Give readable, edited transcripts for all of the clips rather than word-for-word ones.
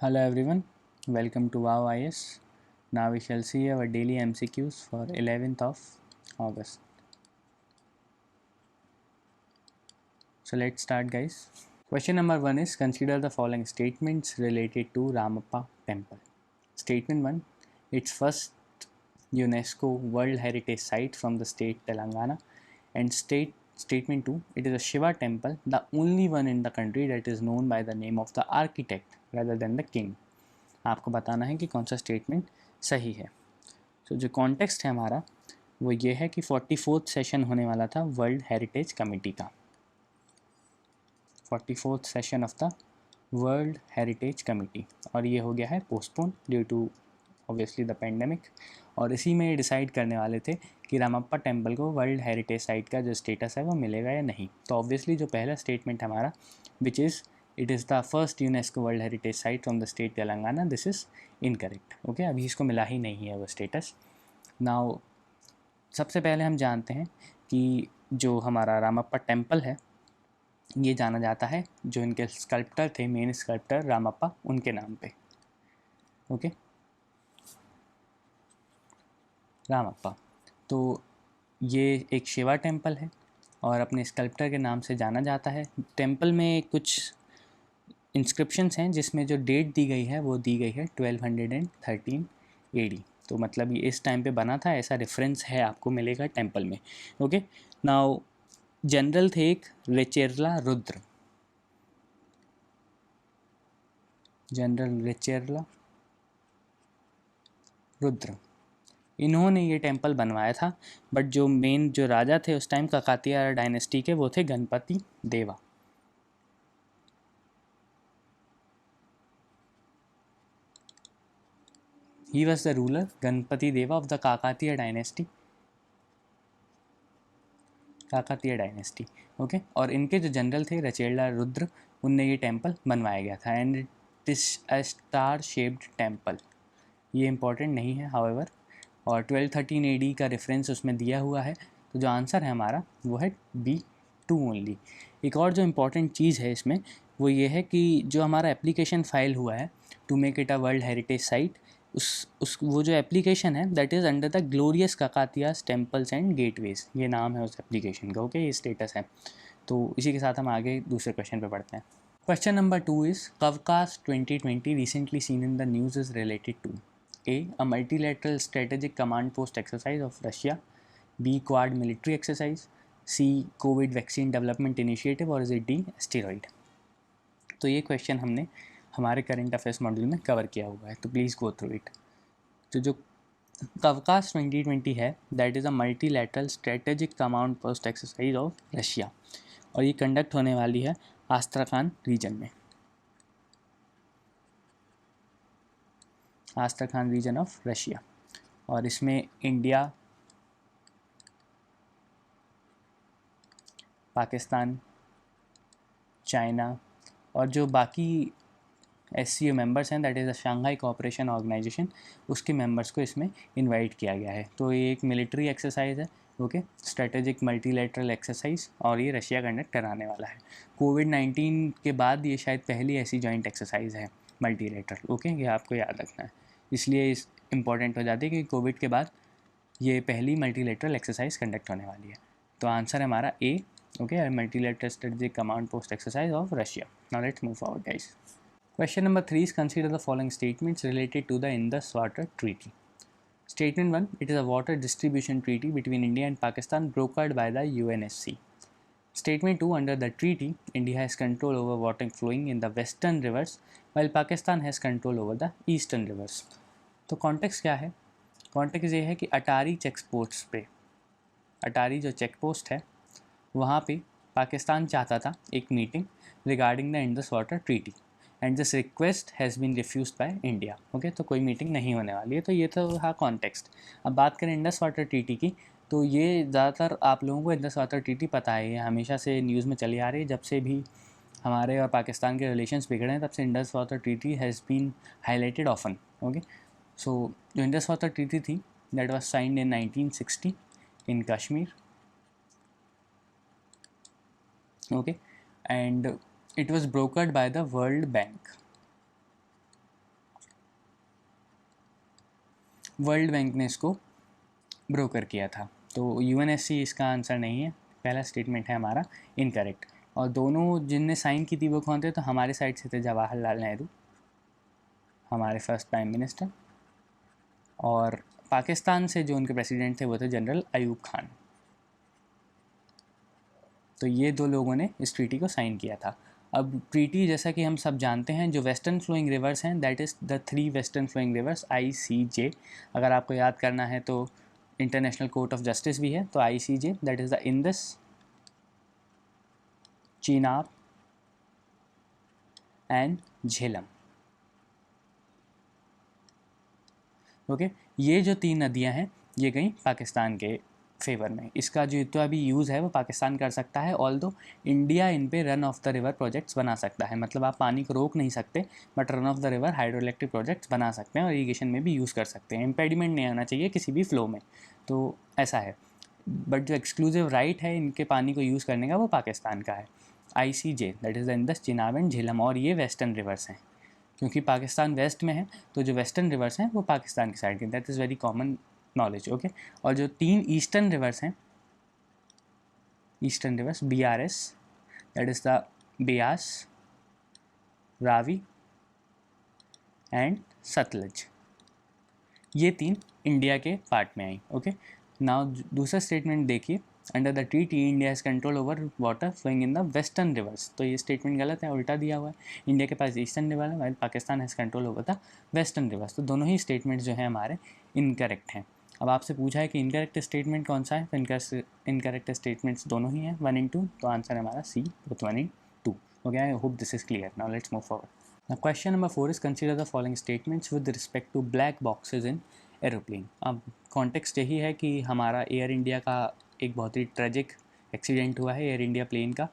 Hello everyone, welcome to Wow IS. Now we shall see our daily MCQs for 11th of August. So let's start guys. Question number 1 is consider the following statements related to Ramappa temple. Statement 1, its first UNESCO World Heritage Site from the state Telangana, and statement 2, it is a Shiva temple, the only one in the country that is known by the name of the architect rather than the king. आपको बताना है कि कौन सा statement सही है. तो जो कॉन्टेक्स्ट है हमारा वो ये है कि 44th सेशन होने वाला था वर्ल्ड हेरिटेज कमेटी का. 44th session of the world heritage committee, और ये हो गया है postpone due to obviously the pandemic. और इसी में डिसाइड करने वाले थे कि रामप्पा टेम्पल को वर्ल्ड हेरिटेज साइट का जो स्टेटस है वो मिलेगा या नहीं. तो ऑब्वियसली जो पहला स्टेटमेंट हमारा which is it is the first UNESCO world heritage site from the state Telangana, this is incorrect. Okay, अभी इसको मिला ही नहीं है वो स्टेटस. नाउ सबसे पहले हम जानते हैं कि जो हमारा रामप्पा टेम्पल है ये जाना जाता है जो इनके स्कल्प्टर थे, मेन स्कल्प्टर रामप्पा, उनके नाम पे. ओके, रामप्पा. तो ये एक शिवा टेम्पल है और अपने स्कल्प्टर के नाम से जाना जाता है. टेम्पल में कुछ इंस्क्रिप्शंस हैं जिसमें जो डेट दी गई है वो दी गई है 1213 AD. तो मतलब ये इस टाइम पे बना था, ऐसा रेफरेंस है आपको मिलेगा टेम्पल में. ओके, नाउ जनरल थे एक रेचेरला रुद्र. जनरल रेचेरला रुद्र, इन्होंने ये टेम्पल बनवाया था. बट जो मेन जो राजा थे उस टाइम काकातिया डायनेस्टी के वो थे Ganapati Deva. He was the ruler Ganapati Deva of the Kakatiya dynasty. Kakatiya dynasty. Okay, और इनके जो जनरल थे रचेला रुद्र, उनने ये टेम्पल बनवाया गया था. And it is a star shaped temple. ये इंपॉर्टेंट नहीं है हाउएवर. और 1213 AD का रेफरेंस उसमें दिया हुआ है. तो जो आंसर है हमारा वो है B2 ओनली. एक और जो इम्पॉर्टेंट चीज़ है इसमें वो ये है कि जो हमारा एप्लीकेशन फाइल हुआ है to make it a world heritage site, उस वो जो एप्लीकेशन है that is under the glorious Kakatiyas temples and gateways. ये नाम है उस एप्लीकेशन का. ओके, ये स्टेटस है. तो इसी के साथ हम आगे दूसरे क्वेश्चन पे बढ़ते हैं. Question number 2 is Kavkaz 2020 recently seen in the news is related to A multilateral strategic command post exercise of Russia, B Quad military exercise, C COVID vaccine development initiative, और is it D asteroid. तो ये question हमने हमारे current affairs module में cover किया हुआ है, तो प्लीज़ गो थ्रू इट. तो जो कवकास 2020 है that is a multilateral strategic command post exercise of Russia, और ये कंडक्ट होने वाली है आस्ट्राखान रीजन में. Astrakhan region of Russia. और इसमें इंडिया, पाकिस्तान, चाइना और जो बाकी SCO मेंबर्स हैं that is the Shanghai cooperation organisation, उसके मेंबर्स को इसमें इनवाइट किया गया है. तो ये एक मिलिट्री एक्सरसाइज है. ओके, स्ट्रेटेजिक मल्टीलेटरल एक्सरसाइज, और ये रशिया कंडक्ट कराने वाला है. कोविड-19 के बाद ये शायद पहली ऐसी जॉइंट एक्सरसाइज है मल्टीलेटरल. ओके, ये आपको याद रखना है, इसलिए इस इम्पॉर्टेंट हो जाती है कि कोविड के बाद ये पहली मल्टीलेटरल एक्सरसाइज कंडक्ट होने वाली है. तो आंसर है हमारा A. Okay, multilateral strategic command post exercise of Russia. Now let's move forward guys. Question number 3 is consider the following statements related to the Indus Water Treaty. Statement 1, it is a water distribution treaty between India and Pakistan brokered by the UNSC. Statement 2, under the treaty, India has control over water flowing in the western rivers while Pakistan has control over the eastern rivers. तो context क्या है? Context ये है कि अटारी checkpost पे, अटारी जो check post है वहाँ पे पाकिस्तान चाहता था एक meeting regarding the Indus water treaty, and this request has been refused by India. Okay, तो कोई मीटिंग नहीं होने वाली है. तो ये तो था कॉन्टेक्स्ट. अब बात करें इंडस वाटर ट्रीटी की, तो ये ज़्यादातर आप लोगों को इंडस वाटर ट्रीटी पता है, ये हमेशा से न्यूज़ में चली आ रही है. जब से भी हमारे और पाकिस्तान के रिलेशंस बिगड़े हैं तब से Indus water treaty has been highlighted often. Okay, so जो इंडस वाटर ट्रीटी थी that was signed in 1960 in Kashmir. Okay, and it was brokered by the World Bank. World Bank ने इसको ब्रोकर किया था। तो यूएनएससी इसका आंसर नहीं है, पहला स्टेटमेंट है हमारा इनकरेक्ट। और दोनों जिनने साइन की थी वो कौन थे, तो हमारे साइड से थे जवाहरलाल नेहरू, हमारे फर्स्ट प्राइम मिनिस्टर, और पाकिस्तान से जो उनके प्रेसिडेंट थे वो थे जनरल अयूब खान। तो ये दो लोगों ने इस ट्रीटी को साइन किया था। अब ट्रीटी जैसा कि हम सब जानते हैं, जो वेस्टर्न फ्लोइंग रिवर्स हैं that is the 3 western flowing rivers ICJ। अगर आपको याद करना है तो इंटरनेशनल कोर्ट ऑफ जस्टिस भी है, तो ICJ that is the Indus, Chenab and Jhelum. Okay, ये जो 3 नदियां हैं ये गई पाकिस्तान के फेवर में। इसका जो इतना भी यूज़ है वो पाकिस्तान कर सकता है, ऑल दो इंडिया इन पे run of the river projects बना सकता है। मतलब आप पानी को रोक नहीं सकते, but run of the river hydro electric projects बना सकते हैं और इरीगेशन में भी यूज़ कर सकते हैं। इम्पेडिमेंट नहीं आना चाहिए किसी भी फ्लो में, तो ऐसा है। बट जो एक्सक्लूसिव राइट है इनके पानी को यूज़ करने का वो पाकिस्तान का है। ICJ that is the Indus, Chenab and Jhelum, और ये वेस्टर्न रिवर्स हैं क्योंकि पाकिस्तान वेस्ट में है, तो जो वेस्टर्न रिवर्स हैं वो पाकिस्तान की साइड के, that is very common knowledge. Okay, और जो 3 ईस्टर्न रिवर्स हैं, eastern rivers BRS that is the Beas, Ravi and Sutlej, ये 3 इंडिया के पार्ट में आई। ओके, नाउ दूसरा स्टेटमेंट देखिए, under the treaty India has control over water flowing in the western rivers. तो ये स्टेटमेंट गलत है, उल्टा दिया हुआ है। इंडिया के पास ईस्टर्न रिवर है while Pakistan has control over the western rivers. तो दोनों ही स्टेटमेंट्स जो हैं हमारे इनकरेक्ट हैं। अब आपसे पूछा है कि इनकरेक्ट स्टेटमेंट कौन सा है, तो इनकरेक्ट स्टेटमेंट्स दोनों ही हैं, 1 and 2। तो आंसर है हमारा C, both 1 and 2। Okay, I hope this is clear. Now let's move forward. Now question number 4 is consider the following statements with respect to black boxes in aeroplane. अब context यही है कि हमारा air India का एक बहुत ही tragic accident हुआ है एयर इंडिया प्लेन का,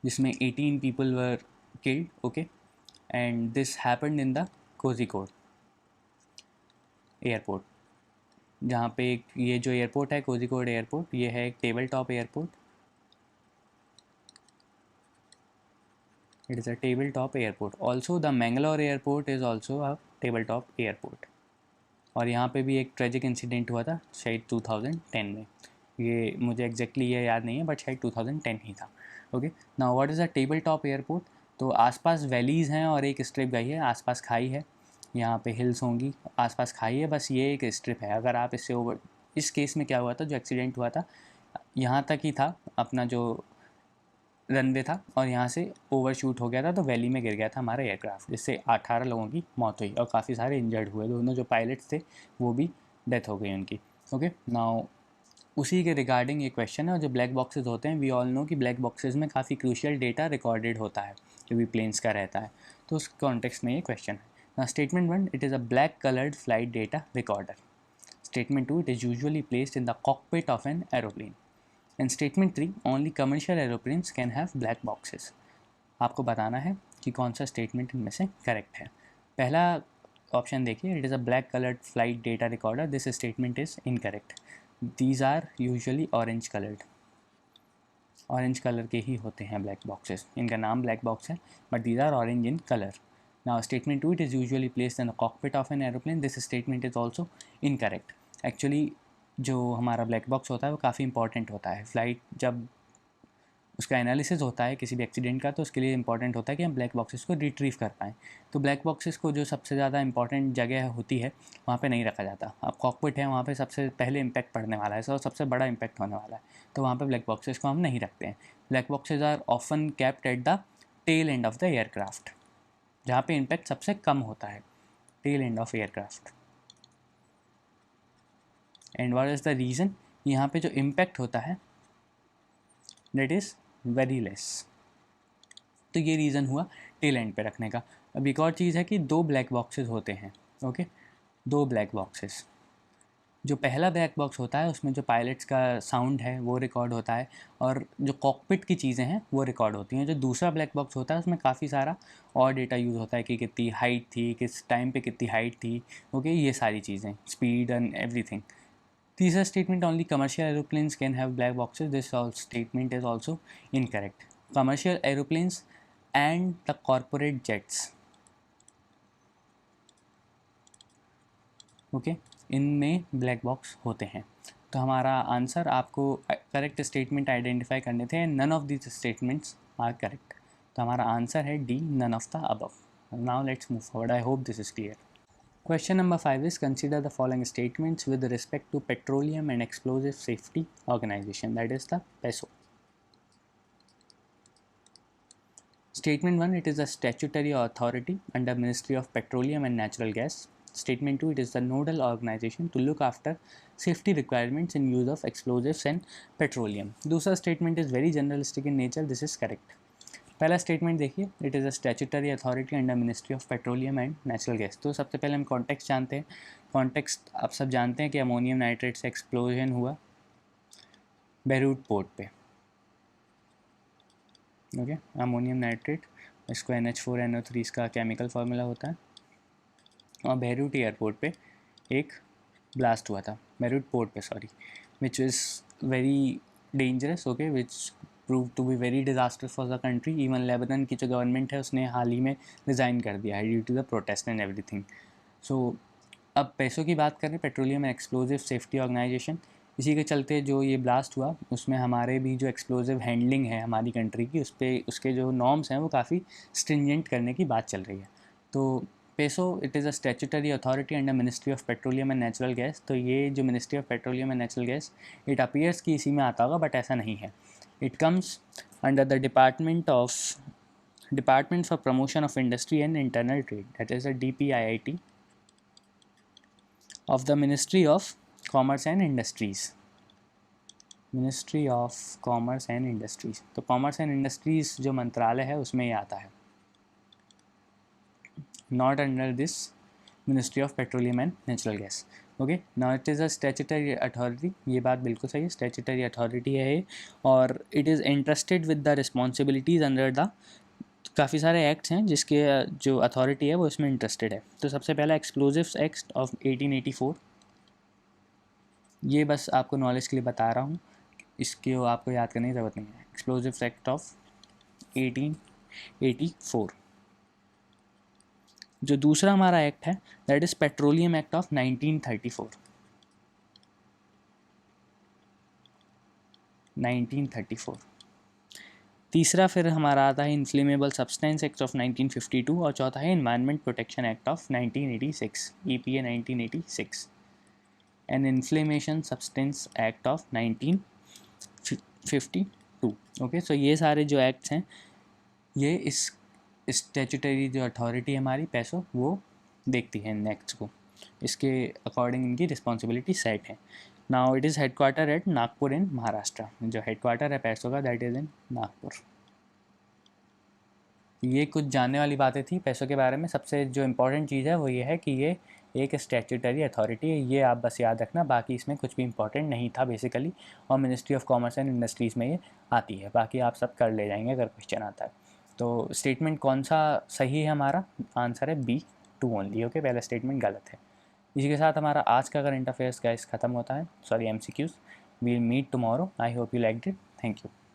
जिसमें 18 people were killed. Okay, and this happened in the Kozhikode airport, जहाँ पे ये जो एयरपोर्ट है कोझिकोड एयरपोर्ट, ये है एक table top airport. It is a table top airport. Also the Mangalore airport is also a table top airport. और यहाँ पे भी एक ट्रेजिक इंसिडेंट हुआ था शायद 2010 में, ये मुझे एग्जैक्टली ये याद नहीं है बट शायद 2010 ही था। Okay, now what is a table top airport. तो आसपास वैलीज़ हैं और एक स्ट्रिप गई है, आसपास खाई है, यहाँ पे हिल्स होंगी, आसपास खाई है, बस ये एक स्ट्रिप है। अगर आप इससे ओवर, इस केस में क्या हुआ था, जो एक्सीडेंट हुआ था यहाँ तक ही था अपना जो रनवे था, और यहाँ से ओवर शूट हो गया था तो वैली में गिर गया था हमारा एयरक्राफ्ट, जिससे 18 लोगों की मौत हुई और काफ़ी सारे इंजर्ड हुए। दोनों जो पायलट्स थे वो भी डेथ हो गई उनकी। ओके, नाउ उसी के रिगार्डिंग ये क्वेश्चन है। और जो ब्लैक बॉक्सेस होते हैं, वी ऑल नो कि ब्लैक बॉक्सेस में काफ़ी क्रूशियल डेटा रिकॉर्डेड होता है जो भी प्लेन्स का रहता है, तो उस कॉन्टेक्स्ट में ये क्वेश्चन है। Statement 1, it is a black coloured flight data recorder. Statement 2, it is usually placed in the cockpit of an aeroplane. And statement 3, only commercial aeroplanes can have black boxes. आपको बताना है कि कौन सा statement इनमें से correct है। पहला ऑप्शन देखिए, it is a black coloured flight data recorder, this statement is incorrect. These are usually orange coloured, orange colour के ही होते हैं ब्लैक बॉक्सेस, इनका नाम ब्लैक बॉक्स है but these are orange in colour. Now statement 2, it is usually placed in the cockpit of an aeroplane, this statement is also incorrect. Actually जो हमारा black box होता है वो काफ़ी इंपॉर्टेंट होता है। फ्लाइट जब उसका एनालिसिस होता है किसी भी एक्सीडेंट का, तो उसके लिए इंपॉर्टेंट होता है कि हम ब्लैक बॉक्सेस को रिट्रीव कर पाएँ। तो ब्लैक बॉक्सेस को जो सबसे ज़्यादा इंपॉर्टेंट जगह होती है वहाँ पे नहीं रखा जाता। अब कॉकपिट है, वहाँ पे सबसे पहले इम्पैक्ट पड़ने वाला है, सबसे बड़ा इम्पैक्ट होने वाला है, तो वहाँ पे ब्लैक बॉक्सेस को हम नहीं रखते हैं। Black boxes are often kept at the tail end of the aircraft, जहाँ पे इम्पैक्ट सबसे कम होता है, tail end of aircraft. And what is the reason, यहाँ पे जो इम्पैक्ट होता है दैट इज़ वेरी लेस। तो ये रीज़न हुआ टेल एंड पे रखने का। अब एक और चीज़ है कि 2 ब्लैक बॉक्सेस होते हैं। Okay, 2 black boxes. जो पहला ब्लैक बॉक्स होता है उसमें जो पायलट्स का साउंड है वो रिकॉर्ड होता है और जो कॉकपिट की चीज़ें हैं वो रिकॉर्ड होती हैं। जो दूसरा ब्लैक बॉक्स होता है उसमें काफ़ी सारा और डेटा यूज़ होता है कि कितनी हाइट थी, किस टाइम पे कितनी हाइट थी। ओके, ये सारी चीज़ें, स्पीड एंड एवरीथिंग। तीसरा statement, only commercial aeroplanes can have black boxes, this statement is also incorrect. Commercial aeroplanes and the corporate jets okay, इनमें ब्लैक बॉक्स होते हैं। तो हमारा आंसर, आपको करेक्ट स्टेटमेंट आइडेंटिफाई करने थे, none of these statements are correct. तो हमारा आंसर है D, none of the above. Now let's move forward, I hope this is clear. Question number 5 is, consider the following statements with respect to Petroleum and Explosive Safety Organization, that is the PESO. Statement 1, it is a statutory authority under Ministry of Petroleum and Natural Gas. Statement 2, it is the nodal organization to look after safety requirements in use of explosives and petroleum. दूसरा statement is very generalistic in nature, this is correct. पहला statement देखिए, it is a statutory authority under ministry of petroleum and natural gas. तो सबसे पहले हम context जानते हैं। Context आप सब जानते हैं कि अमोनियम नाइट्रेट से एक्सप्लोजन हुआ बेरूट पोर्ट पे। ओके, अमोनियम नाइट्रेट, इसको NH4NO3 इसका केमिकल फार्मूला होता है, और बेरूट एयरपोर्ट पे एक ब्लास्ट हुआ था, बेरूट पोर्ट पे sorry, which is very dangerous, okay, which prove to be very disaster for the country. Even Lebanon की जो गवर्नमेंट है उसने हाल ही में रिज़ाइन कर दिया है due to the protest and everything. So अब पैसों की बात करें, petroleum and explosive safety organisation, इसी के चलते जो ये ब्लास्ट हुआ उसमें हमारे भी जो एक्सप्लोजिव हैंडलिंग है हमारी कंट्री की, उस पर उसके जो नॉर्म्स हैं वो काफ़ी स्ट्रिंजेंट करने की बात चल रही है। तो peso, it is a statutory authority under ministry of petroleum and natural gas. तो ये जो ministry of petroleum and natural gas, it appears कि इसी में आता होगा, बट ऐसा नहीं है। It comes under the department for promotion of industry and internal trade, that is a DPIIT of the Ministry of Commerce and Industries. Ministry of commerce and industries, तो commerce and industries जो मंत्रालय है उसमें ये आता है, not under this ministry of petroleum and natural gas. Okay, now it is a statutory authority, ये बात बिल्कुल सही है, स्टैट्यूटरी अथॉरिटी है ये, और it is interested with the responsibilities under the, काफ़ी सारे एक्ट्स हैं जिसके जो अथॉरिटी है वो इसमें इंटरेस्टेड है। तो सबसे पहला एक्सप्लोजिव्स एक्ट ऑफ 1884, ये बस आपको नॉलेज के लिए बता रहा हूँ, इसकी आपको याद करने की ज़रूरत नहीं है। Explosives act of 1884। जो दूसरा हमारा एक्ट है that is petroleum act of 1934। 1934। तीसरा फिर हमारा आता है इन्फ्लेमेबल सब्सटेंस एक्ट ऑफ 1952, और चौथा है environment protection act of 1986, EPA 1986, and inflammation substance act of 1952। Okay, so ये सारे जो एक्ट्स हैं ये इस स्टैट्यूटरी जो अथॉरिटी है हमारी पैसो वो देखती है इन एक्ट्स को, इसके अकॉर्डिंग इनकी रिस्पॉन्सिबिलिटी सेट है। Now it is headquarter at Nagpur in Maharashtra, जो हेडक्वार्टर है पैसो का दैट इज़ इन नागपुर। ये कुछ जानने वाली बातें थी पैसों के बारे में। सबसे जो इम्पोर्टेंट चीज़ है वो ये है कि ये एक स्टैट्यूटरी अथॉरिटी है, ये आप बस याद रखना, बाकी इसमें कुछ भी इंपॉर्टेंट नहीं था बेसिकली, और ministry of commerce and industries में ये आती है, बाकी आप सब कर ले जाएंगे अगर क्वेश्चन आता है। तो स्टेटमेंट कौन सा सही है, हमारा आंसर है B2 ओनली। ओके, पहला स्टेटमेंट गलत है। इसी के साथ हमारा आज का करंट अफेयर्स गाइस ख़त्म होता है, sorry MCQs। We'll meet tomorrow, I hope you liked it, thank you.